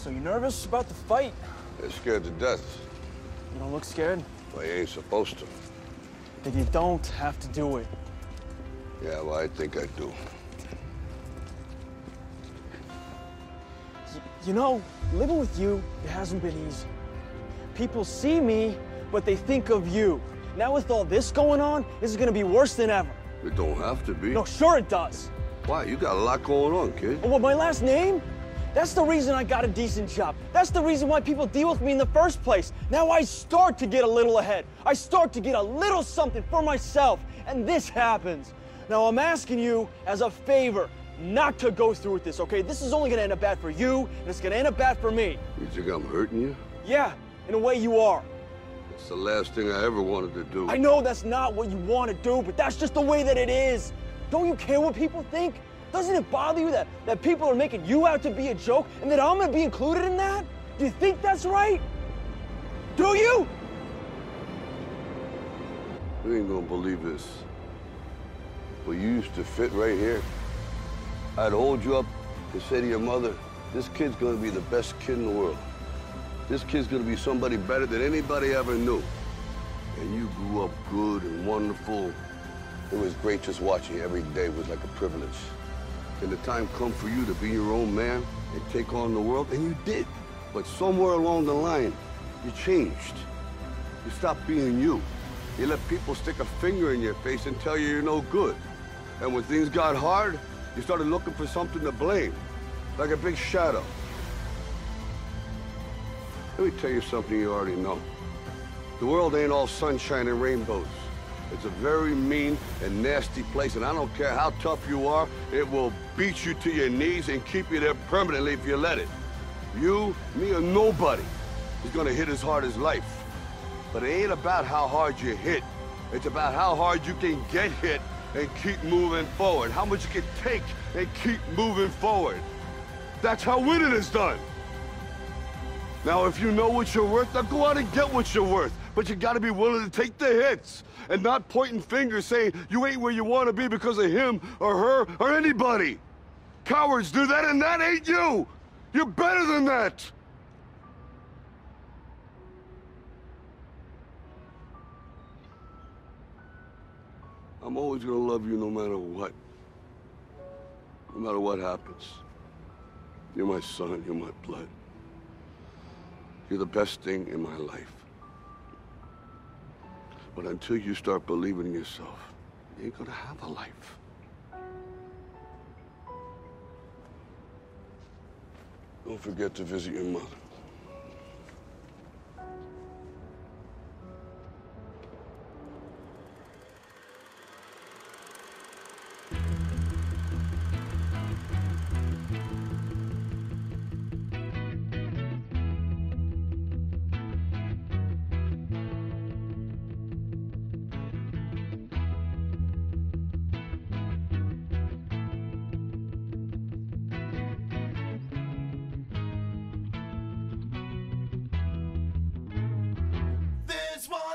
So you nervous about the fight? They're scared to death. You don't look scared? Well, you ain't supposed to. Then you don't have to do it. Yeah, well, I think I do. You know, living with you, it hasn't been easy. People see me, but they think of you. Now with all this going on, this is gonna be worse than ever. It don't have to be. No, sure it does. Why? You got a lot going on, kid. Oh, what, my last name? That's the reason I got a decent job. That's the reason why people deal with me in the first place. Now I start to get a little ahead. I start to get a little something for myself, and this happens. Now I'm asking you as a favor not to go through with this, okay? This is only gonna end up bad for you, and it's gonna end up bad for me. You think I'm hurting you? Yeah, in a way you are. It's the last thing I ever wanted to do. I know that's not what you want to do, but that's just the way that it is. Don't you care what people think? Doesn't it bother you that people are making you out to be a joke and that I'm gonna be included in that? Do you think that's right? Do you? You ain't gonna believe this. But you used to fit right here. I'd hold you up and say to your mother, this kid's gonna be the best kid in the world. This kid's gonna be somebody better than anybody ever knew. And you grew up good and wonderful. It was great just watching you every day. It was like a privilege. And the time come for you to be your own man and take on the world, and you did. But somewhere along the line, you changed. You stopped being you. You let people stick a finger in your face and tell you you're no good. And when things got hard, you started looking for something to blame, like a big shadow. Let me tell you something you already know. The world ain't all sunshine and rainbows. It's a very mean and nasty place, and I don't care how tough you are, it will beat you to your knees and keep you there permanently if you let it. You, me, or nobody is gonna hit as hard as life. But it ain't about how hard you hit. It's about how hard you can get hit and keep moving forward. How much you can take and keep moving forward. That's how winning is done. Now, if you know what you're worth, now go out and get what you're worth. But you gotta be willing to take the hits and not pointing fingers saying you ain't where you want to be because of him or her or anybody. Cowards do that, and that ain't you. You're better than that. I'm always gonna love you no matter what. No matter what happens. You're my son, you're my blood. You're the best thing in my life. But until you start believing in yourself, you ain't gonna have a life. Don't forget to visit your mother.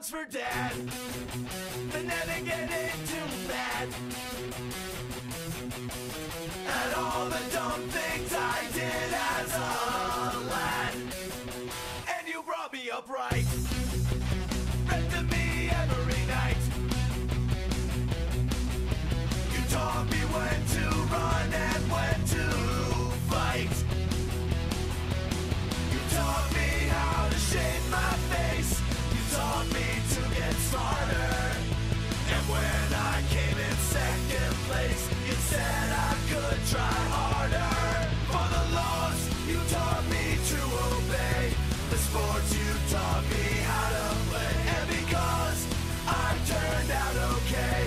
For Dad, but never getting too bad. And all the dumb things I did as a lad. And you brought me up right, read to me every night. You taught me when to run and when to fight. You taught me how to shave my face. Taught me to get smarter. And when I came in second place, you said I could try harder. For the laws you taught me to obey, the sports you taught me how to play. And because I turned out okay,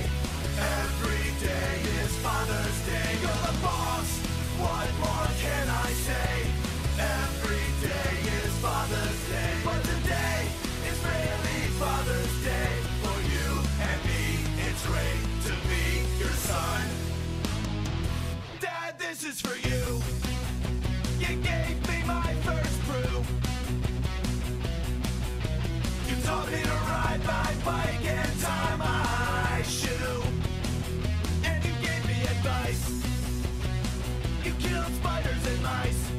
every day is Father's Day. You're the boss, what more can I say? Every day is Father's Day, but today really Father's Day for you and me. It's great to be your son. Dad, this is for you. You gave me my first brew. You taught me to ride my bike and tie my shoe. And you gave me advice. You killed spiders and mice.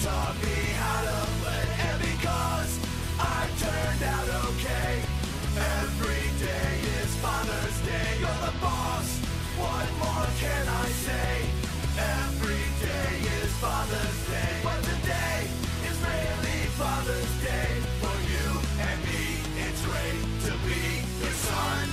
taught me how to play. And because I turned out okay, every day is Father's Day. You're the boss, what more can I say? Every day is Father's Day, but today is really Father's Day. For you and me, it's great to be your son.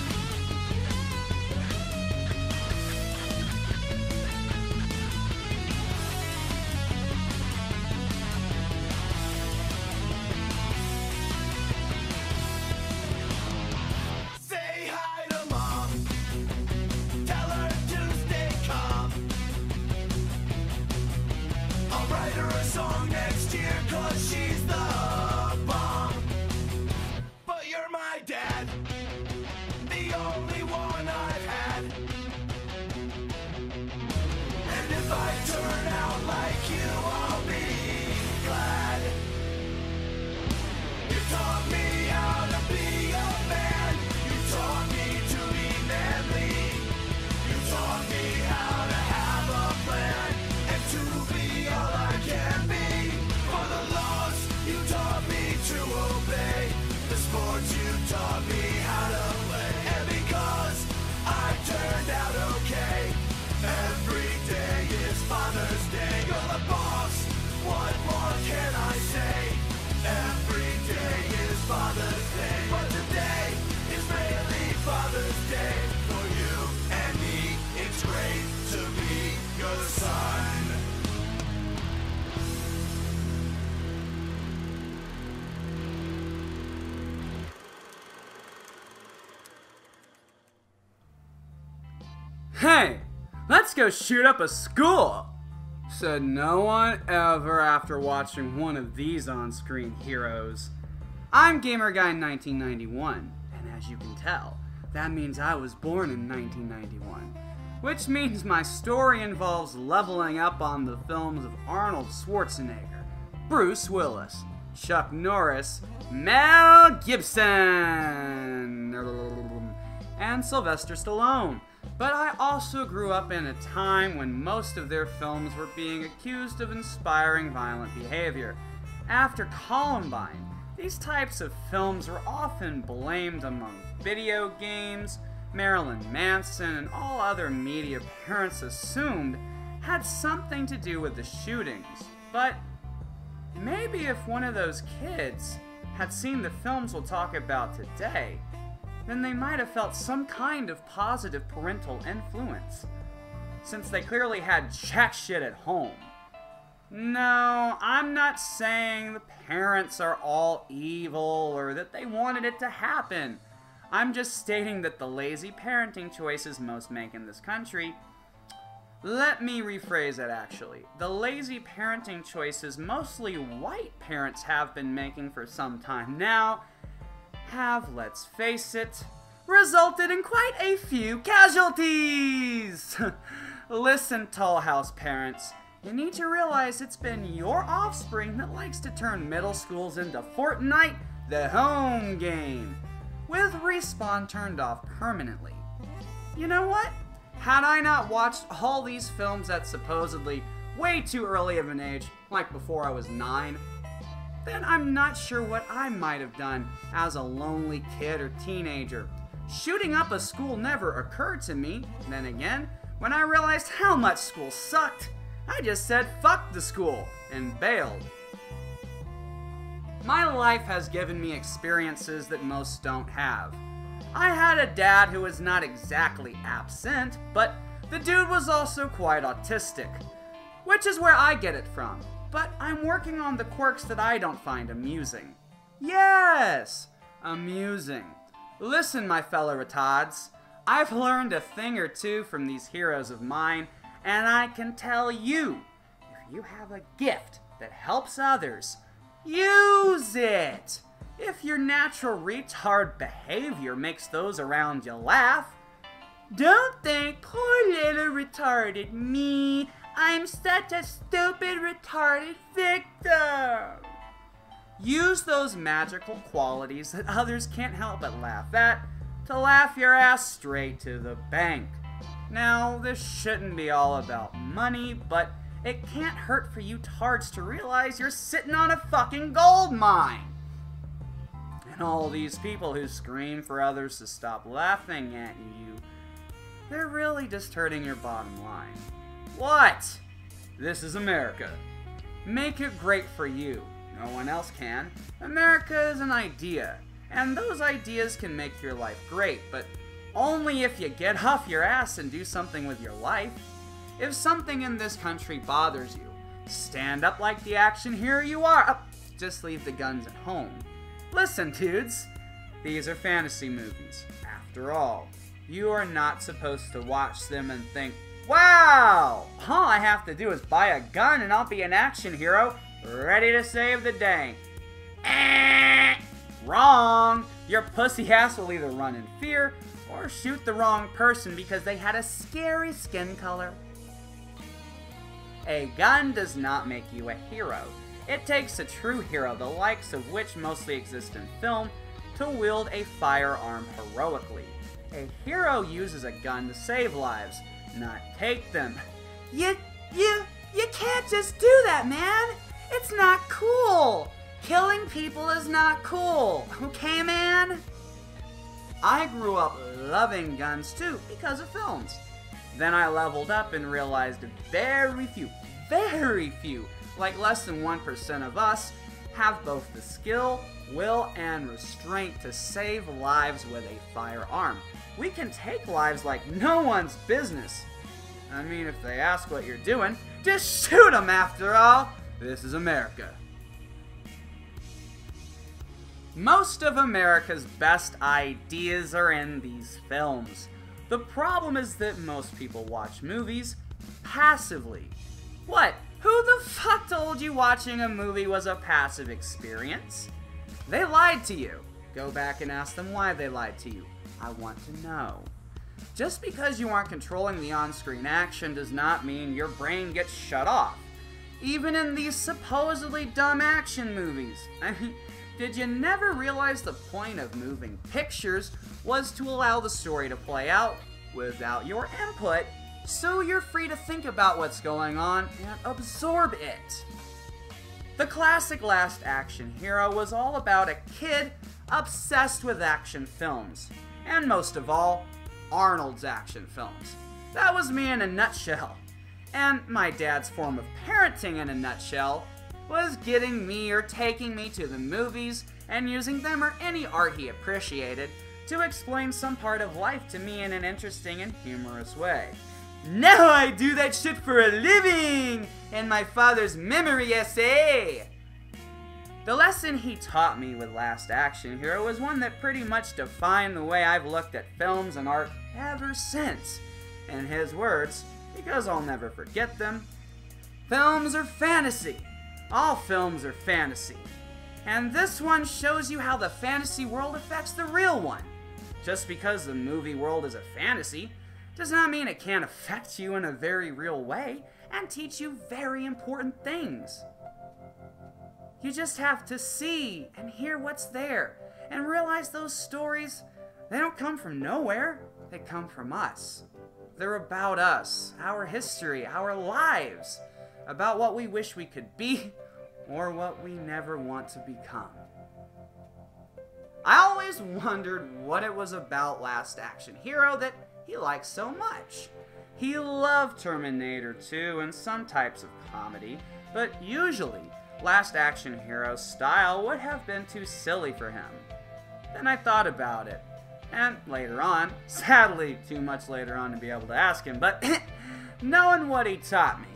Say hi to Mom, tell her to stay calm. I'll write her a song next year, 'cause she's the bomb. But you're my dad, the only one I've had. And if I turn out like you, I'll be glad. You taught me how to be a man. You taught me to be manly. You taught me how to have a plan and to be all I can be. For the laws, you taught me to obey. The sports, you taught me how to play. And because I turned out okay, every day is Father's Day. You're the boss, what more can I say? Every day is Father's Day, but today is really Father's Day. For you and me, it's great to be your son. Hey, let's go shoot up a school! Said no one ever after watching one of these on-screen heroes. I'm GamerGuy1991, and as you can tell, that means I was born in 1991. Which means my story involves leveling up on the films of Arnold Schwarzenegger, Bruce Willis, Chuck Norris, Mel Gibson, and Sylvester Stallone. But I also grew up in a time when most of their films were being accused of inspiring violent behavior. After Columbine, these types of films were often blamed among video games. Marilyn Manson and all other media parents assumed had something to do with the shootings. But maybe if one of those kids had seen the films we'll talk about today, then they might have felt some kind of positive parental influence, since they clearly had jack shit at home. No, I'm not saying the parents are all evil or that they wanted it to happen. I'm just stating that the lazy parenting choices most make in this country. Let me rephrase it actually. The lazy parenting choices mostly white parents have been making for some time now have, let's face it, resulted in quite a few casualties. Listen, Tall House parents, you need to realize it's been your offspring that likes to turn middle schools into Fortnite, the home game, with Respawn turned off permanently. You know what? Had I not watched all these films at supposedly way too early of an age, like before I was 9, then I'm not sure what I might have done as a lonely kid or teenager. Shooting up a school never occurred to me. Then again, when I realized how much school sucked, I just said fuck the school and bailed. My life has given me experiences that most don't have. I had a dad who was not exactly absent, but the dude was also quite autistic, which is where I get it from. But I'm working on the quirks that I don't find amusing. Yes, amusing. Listen, my fellow retards, I've learned a thing or two from these heroes of mine, and I can tell you, if you have a gift that helps others, use it. If your natural retard behavior makes those around you laugh, don't think, poor little retarded me, I'm such a stupid retarded victim. Use those magical qualities that others can't help but laugh at to laugh your ass straight to the bank. Now, this shouldn't be all about money, but it can't hurt for you tards to realize you're sitting on a fucking gold mine. And all these people who scream for others to stop laughing at you, they're really just hurting your bottom line. What? This is America. Make it great for you. No one else can. America is an idea, and those ideas can make your life great, but only if you get off your ass and do something with your life. If something in this country bothers you, stand up like the action hero you are. Just leave the guns at home. Listen, dudes, these are fantasy movies. After all, you are not supposed to watch them and think, wow, all I have to do is buy a gun and I'll be an action hero ready to save the day. Wrong! Your pussy ass will either run in fear or shoot the wrong person because they had a scary skin color. A gun does not make you a hero. It takes a true hero, the likes of which mostly exist in film, to wield a firearm heroically. A hero uses a gun to save lives, not take them. You can't just do that, man! It's not cool! Killing people is not cool, okay, man? I grew up loving guns too, because of films. Then I leveled up and realized very few, like less than 1% of us, have both the skill, will, and restraint to save lives with a firearm. We can take lives like no one's business. I mean, if they ask what you're doing, just shoot them after all. This is America. Most of America's best ideas are in these films. The problem is that most people watch movies passively. What? Who the fuck told you watching a movie was a passive experience? They lied to you. Go back and ask them why they lied to you. I want to know. Just because you aren't controlling the on-screen action does not mean your brain gets shut off. Even in these supposedly dumb action movies. I mean, did you never realize the point of moving pictures was to allow the story to play out without your input, so you're free to think about what's going on and absorb it? The classic Last Action Hero was all about a kid obsessed with action films, and most of all, Arnold's action films. That was me in a nutshell. And my dad's form of parenting in a nutshell was getting me or taking me to the movies and using them or any art he appreciated to explain some part of life to me in an interesting and humorous way. Now I do that shit for a living in my father's memory essay. The lesson he taught me with Last Action Hero was one that pretty much defined the way I've looked at films and art ever since. In his words, because I'll never forget them, films are fantasy. All films are fantasy. And this one shows you how the fantasy world affects the real one. Just because the movie world is a fantasy does not mean it can't affect you in a very real way and teach you very important things. You just have to see and hear what's there and realize those stories, they don't come from nowhere, they come from us. They're about us, our history, our lives, about what we wish we could be or what we never want to become. I always wondered what it was about Last Action Hero that he liked so much. He loved Terminator 2 and some types of comedy, but usually Last Action Hero's style would have been too silly for him. Then I thought about it, and later on, sadly too much later on to be able to ask him, but knowing what he taught me,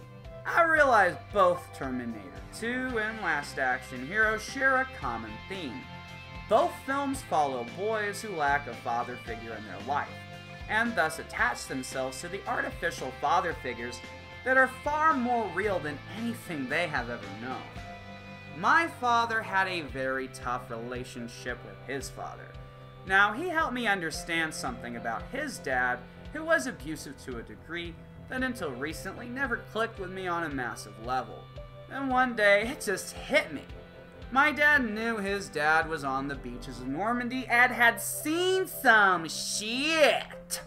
I realized both Terminator 2 and Last Action Hero share a common theme. Both films follow boys who lack a father figure in their life, and thus attach themselves to the artificial father figures that are far more real than anything they have ever known. My father had a very tough relationship with his father. Now, he helped me understand something about his dad, who was abusive to a degree that until recently never clicked with me on a massive level. And one day, it just hit me. My dad knew his dad was on the beaches of Normandy and had seen some shit.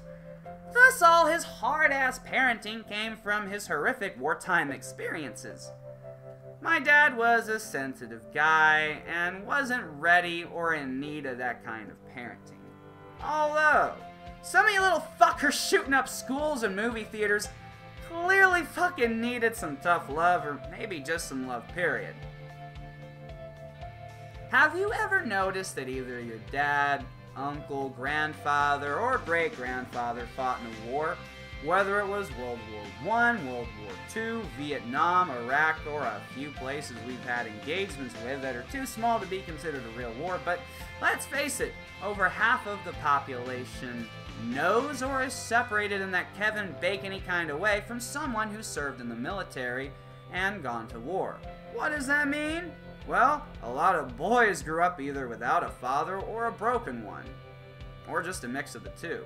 Thus, all his hard-ass parenting came from his horrific wartime experiences. My dad was a sensitive guy and wasn't ready or in need of that kind of parenting. Although, some of you little fuckers shooting up schools and movie theaters clearly fucking needed some tough love, or maybe just some love, period. Have you ever noticed that either your dad, uncle, grandfather, or great-grandfather fought in a war? Whether it was World War I, World War II, Vietnam, Iraq, or a few places we've had engagements with that are too small to be considered a real war, but let's face it, over half of the population knows or is separated in that Kevin Bacon-y kind of way from someone who served in the military and gone to war. What does that mean? Well, a lot of boys grew up either without a father or a broken one, or just a mix of the two.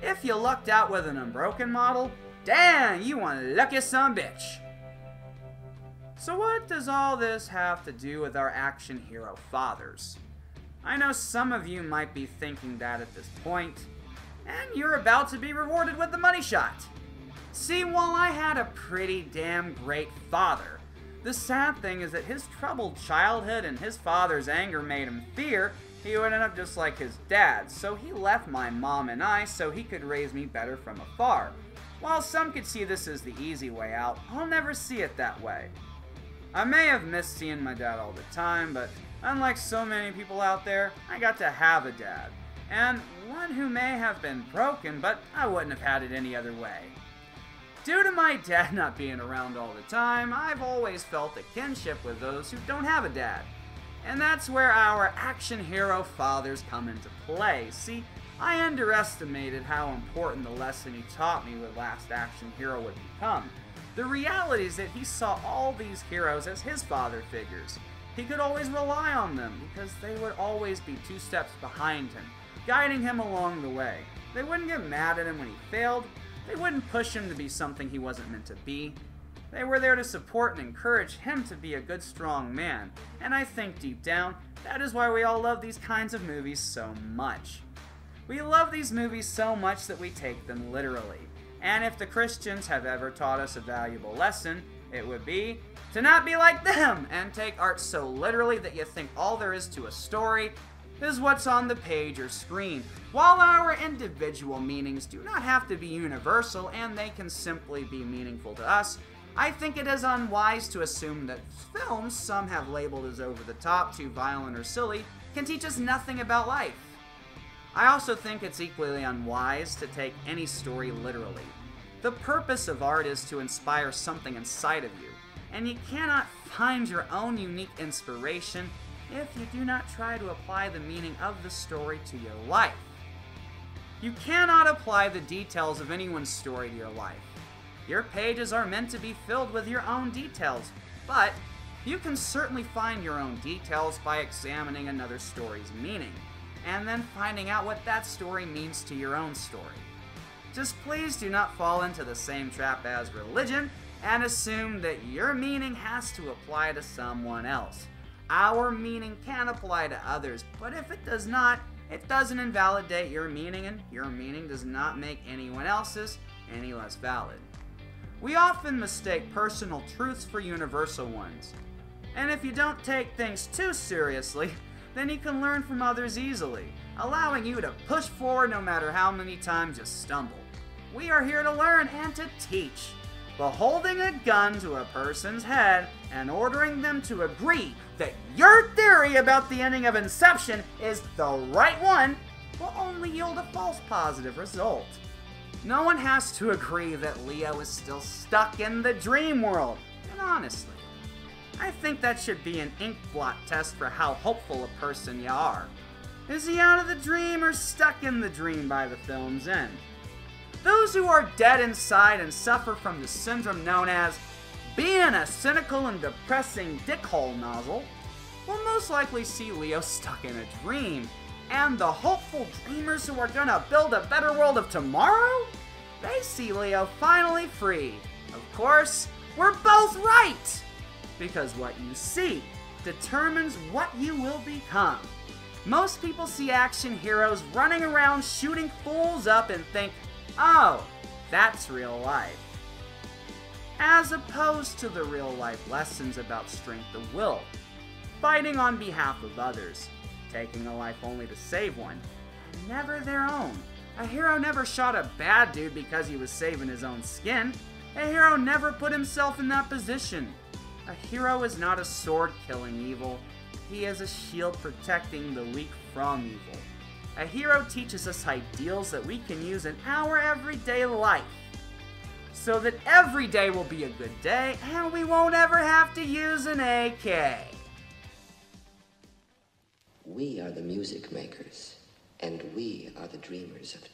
If you lucked out with an unbroken model, damn, you one lucky son bitch. So what does all this have to do with our action hero fathers? I know some of you might be thinking that at this point, and you're about to be rewarded with the money shot. See, while I had a pretty damn great father, the sad thing is that his troubled childhood and his father's anger made him fear he would end up just like his dad, so he left my mom and I so he could raise me better from afar. While some could see this as the easy way out, I'll never see it that way. I may have missed seeing my dad all the time, but unlike so many people out there, I got to have a dad. And one who may have been broken, but I wouldn't have had it any other way. Due to my dad not being around all the time, I've always felt a kinship with those who don't have a dad. And that's where our action hero fathers come into play. See, I underestimated how important the lesson he taught me with Last Action Hero would become. The reality is that he saw all these heroes as his father figures. He could always rely on them because they would always be 2 steps behind him, guiding him along the way. They wouldn't get mad at him when he failed. They wouldn't push him to be something he wasn't meant to be. They were there to support and encourage him to be a good, strong man. And I think deep down, that is why we all love these kinds of movies so much. We love these movies so much that we take them literally. And if the Christians have ever taught us a valuable lesson, it would be to not be like them and take art so literally that you think all there is to a story is what's on the page or screen. While our individual meanings do not have to be universal and they can simply be meaningful to us, I think it is unwise to assume that films some have labeled as over the top, too violent, or silly can teach us nothing about life. I also think it's equally unwise to take any story literally. The purpose of art is to inspire something inside of you, and you cannot find your own unique inspiration if you do not try to apply the meaning of the story to your life. You cannot apply the details of anyone's story to your life. Your pages are meant to be filled with your own details, but you can certainly find your own details by examining another story's meaning, and then finding out what that story means to your own story. Just please do not fall into the same trap as religion and assume that your meaning has to apply to someone else. Our meaning can apply to others, but if it does not, it doesn't invalidate your meaning, and your meaning does not make anyone else's any less valid. We often mistake personal truths for universal ones. And if you don't take things too seriously, then you can learn from others easily, allowing you to push forward no matter how many times you stumble. We are here to learn and to teach. But holding a gun to a person's head and ordering them to agree that your theory about the ending of Inception is the right one will only yield a false positive result. No one has to agree that Leo is still stuck in the dream world. And honestly, I think that should be an ink blot test for how hopeful a person you are. Is he out of the dream or stuck in the dream by the film's end? Those who are dead inside and suffer from the syndrome known as being a cynical and depressing dickhole nozzle will most likely see Leo stuck in a dream. And the hopeful dreamers who are gonna build a better world of tomorrow? They see Leo finally free. Of course, we're both right! Because what you see determines what you will become. Most people see action heroes running around shooting fools up and think, Oh, that's real life. As opposed to the real life lessons about strength of will, fighting on behalf of others, taking a life only to save one, and never their own. A hero never shot a bad dude because he was saving his own skin. A hero never put himself in that position. A hero is not a sword killing evil. He is a shield protecting the weak from evil. A hero teaches us ideals that we can use in our everyday life, so that every day will be a good day and we won't ever have to use an AK. We are the music makers, and we are the dreamers of